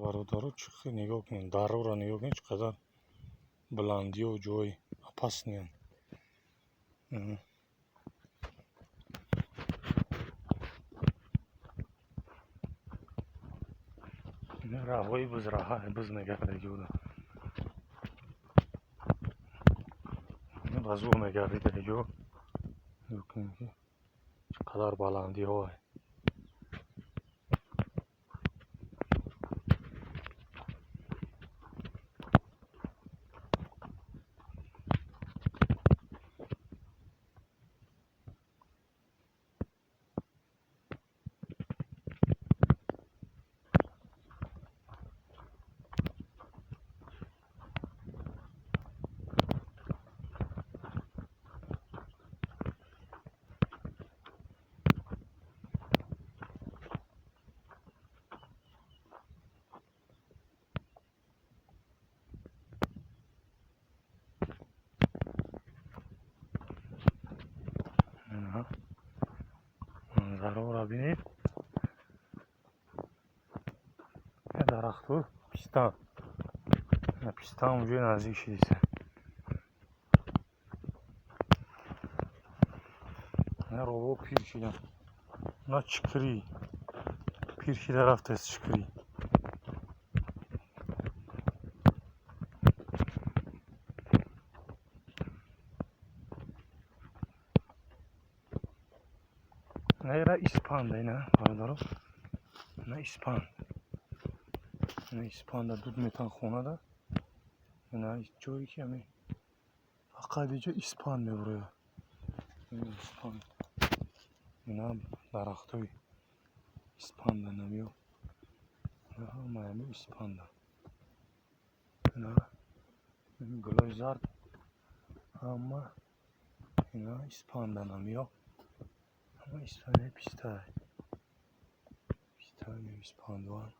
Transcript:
برادرها چقدر نگاه کنین، درو را نگاه کنین چقدر بلندی و جای پستی هست. رهایی بز راه بز نگرده جودا غزو نگرده جو بکنین که چقدر بلندی ها هست. منظره را بینید، درخت ها پیستان پیستان اونجای نزدیک شدیده. نه رو پیر شدن، نه چکری پیر شده رفته از چکری. نه ایره اسپاند نه برادرها، نه اسپاند، نه اسپاند دود میتن خونه ده، نه جایی که همی فقط اینجا اسپاند میبره. این اسپاند اینا درخت های اسپاند نمیو، نه همه همی اسپاند، نه این گلای زرد همه اینا اسپاند نمیو، همه اسپاند پیسته پیسته اسپاند وان.